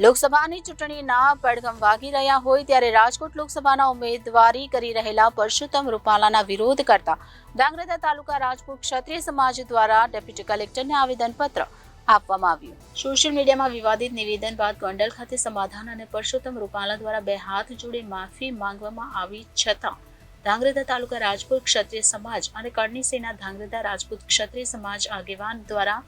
લોકસભાની ચૂંટણીના પડઘમ વાગી રહ્યા હોય ત્યારે રાજકોટ લોકસભાના ઉમેદવારી કરી રહેલા પરસોત્તમ રૂપાલાના વિરોધ કરતા ધાંગધ્રા તાલુકા રાજપૂત ક્ષત્રિય સમાજ દ્વારા ડેપ્યુટી કલેક્ટરને આવેદનપત્ર આપવામાં આવ્યું। સોશિયલ મીડિયામાં વિવાદિત નિવેદન બાદ ગોંડલ ખાતે સમાધાન અને પરસોત્તમ રૂપાલા દ્વારા બે હાથ જોડી માફી માંગવામાં આવી છતાં ધાંગધ્રા તાલુકા રાજપૂત ક્ષત્રિય સમાજ અને કરણી સેના ધાંગધ્રા રાજપૂત ક્ષત્રિય સમાજ આગેવાન દ્વારા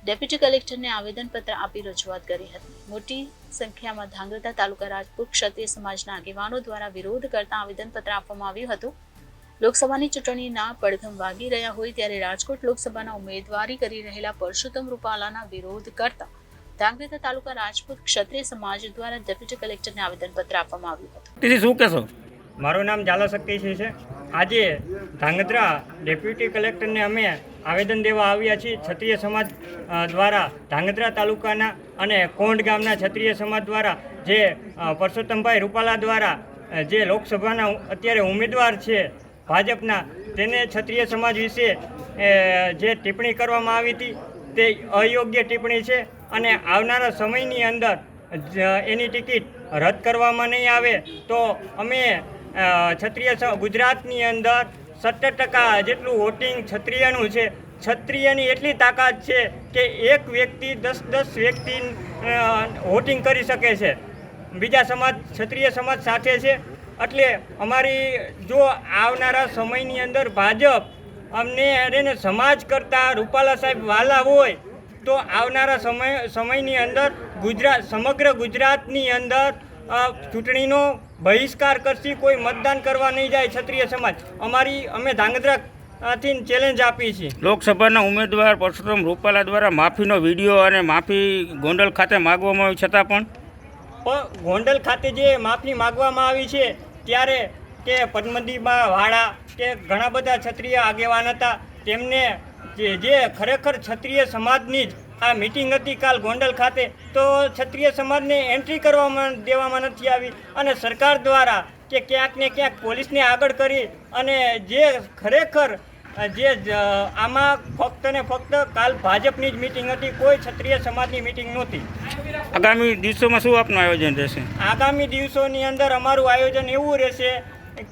ડેપ્યુટી કલેક્ટરને આવેદનપત્ર આપી રજૂઆત કરી હતી। મોટી સંખ્યામાં ધાંગધ્રા તાલુકા રાજપૂત ક્ષત્રિય સમાજના આગેવાનો દ્વારા વિરોધ કરતા આવેદનપત્ર આપવામાં આવ્યું હતું। લોકસભાની ચૂંટણીના પડઘમ વાગી રહ્યા હોય ત્યારે રાજકોટ લોકસભાના ઉમેદવારી કરી રહેલા પરસોત્તમ રૂપાલાના વિરોધ કરતા ધાંગધ્રા તાલુકા રાજપૂત ક્ષત્રિય સમાજ દ્વારા ડેપ્યુટી કલેક્ટરને આવેદનપત્ર આપવામાં આવ્યું હતું। શું કહેશો? મારું નામ ઝાલા શક્તિસિંહ છે। આજે ધાંગધ્રા ડેપ્યુટી કલેક્ટરને અમે આવેદન દેવા આવ્યા છીએ। ક્ષત્રિય સમાજ દ્વારા ધાંગધ્રા તાલુકાના અને કોંઢ ગામના ક્ષત્રિય સમાજ દ્વારા જે પરસોત્તમભાઈ રૂપાલા દ્વારા જે લોકસભાના અત્યારે ઉમેદવાર છે ભાજપના, તેને ક્ષત્રિય સમાજ વિશે જે ટિપ્પણી કરવામાં આવી હતી તે અયોગ્ય ટિપ્પણી છે અને આવનારા સમયની અંદર એની ટિકિટ રદ કરવામાં નહીં આવે તો અમે ક્ષત્રિય ગુજરાતની અંદર 70% જેટલું વોટિંગ ક્ષત્રિયનું છે। ક્ષત્રિયની એટલી તાકાત છે કે એક વ્યક્તિ 10 વ્યક્તિ વોટિંગ કરી શકે છે। બીજા સમાજ ક્ષત્રિય સમાજ સાથે છે। એટલે અમારી જો આવનારા સમયની અંદર ભાજપ અમને સમાજ કરતાં રૂપાલા સાહેબ વાલા હોય તો આવનારા સમયની અંદર સમગ્ર ગુજરાતની અંદર ચૂંટણીનો બહિષ્કાર કરશી, કોઈ મતદાન કરવા નહીં જાય ક્ષત્રિય સમાજ। અમે ધાંગધ્રાથી ચેલેન્જ આપી છે। લોકસભાના ઉમેદવાર પરસોત્તમ રૂપાલા દ્વારા માફીનો વિડીયો અને માફી ગોંડલ ખાતે માગવામાં આવી છતાં પણ ગોંડલ ખાતે જે માફી માગવામાં આવી છે ત્યારે કે પદ્મદીબા વાળા કે ઘણા બધા ક્ષત્રિય આગેવાન હતા, તેમને જે ખરેખર ક્ષત્રિય સમાજની જ આ મિટિંગ હતી કાલ ગોંડલ ખાતે, તો ક્ષત્રિય સમાજને એન્ટ્રી કરવામાં દેવામાં નથી આવી અને સરકાર દ્વારા કે ક્યાંક ને ક્યાંક પોલીસને આગળ કરી અને જે ખરેખર આમાં ફક્ત ને ફક્ત કાલ ભાજપની જ મિટિંગ હતી, કોઈ ક્ષત્રિય સમાજની મિટિંગ નહોતી। આગામી દિવસોમાં શું આપનું આયોજન રહેશે? આગામી દિવસોની અંદર અમારું આયોજન એવું રહેશે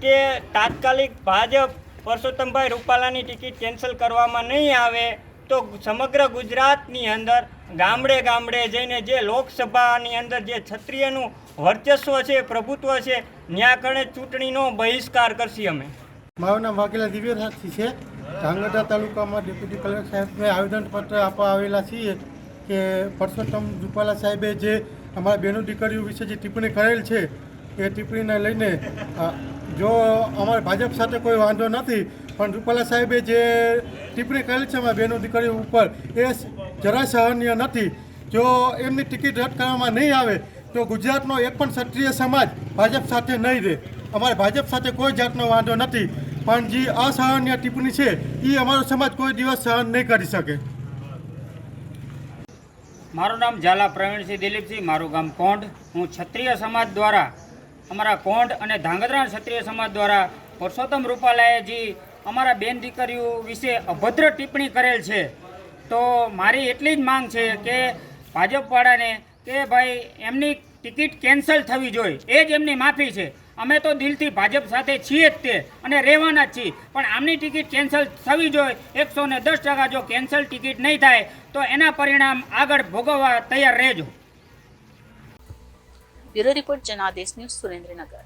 કે તાત્કાલિક ભાજપ પરસોત્તમભાઈ રૂપાલાની ટિકિટ કેન્સલ કરવામાં નહીં આવે તો સમગ્ર ગુજરાતની અંદર ગામડે ગામડે જઈને જે લોકસભાની અંદર જે ક્ષત્રિયનું વર્ચસ્વ છે, પ્રભુત્વ છે, ત્યાં કણે ચૂંટણીનો બહિષ્કાર કરશી અમે। મારું નામ વાઘેલા દિવ્યરાજસિંહ છે। ધાંગધ્રા તાલુકામાં ડેપ્યુટી કલેક્ટર સાહેબને આવેદનપત્ર આપવા આવેલા છીએ કે પરસોત્તમ રૂપાલા સાહેબે જે અમારા બહેનો દીકરીઓ વિશે જે ટિપ્પણી કરેલ છે એ ટિપ્પણીને લઈને જો અમારે ભાજપ સાથે કોઈ વાંધો નથી, પણ રૂપાલા સાહેબે જે ટિપ્પણી કરેલ છે અમારા બહેનો દીકરીઓ ઉપર એ જરા સહનીય નથી। જો એમની ટિકિટ રદ કરવામાં નહીં આવે તો ગુજરાતનો એક પણ ક્ષત્રિય સમાજ ભાજપ સાથે નહીં રહે। અમારે ભાજપ સાથે કોઈ જાતનો વાંધો નથી, પણ જે અસહનીય ટિપ્પણી છે એ અમારો સમાજ કોઈ દિવસ સહન નહીં કરી શકે। મારું નામ ઝાલા પ્રવીણસિંહ દિલીપસિંહ, મારું ગામ કોંઢ। હું ક્ષત્રિય સમાજ દ્વારા અમારા કોંઢ અને ધાંગધ્રા ક્ષત્રિય સમાજ દ્વારા પરસોત્તમ રૂપાલાએ જે અમારા બેન દીકરીઓ વિશે અભદ્ર ટિપ્પણી કરેલ છે, તો મારી એટલી જ માંગ છે કે ભાજપવાળાને કે ભાઈ એમની ટિકિટ કેન્સલ થવી જોઈએ, એ જ એમની માફી છે। અમે તો દિલથી ભાજપ સાથે છીએ જ તે અને રહેવાના જ છીએ, પણ આમની ટિકિટ કેન્સલ થવી જોઈએ। 110% જો કેન્સલ ટિકિટ નહીં થાય તો એના પરિણામ આગળ ભોગવવા તૈયાર રહેજો। Bureau report Janadesh news, Surendranagar.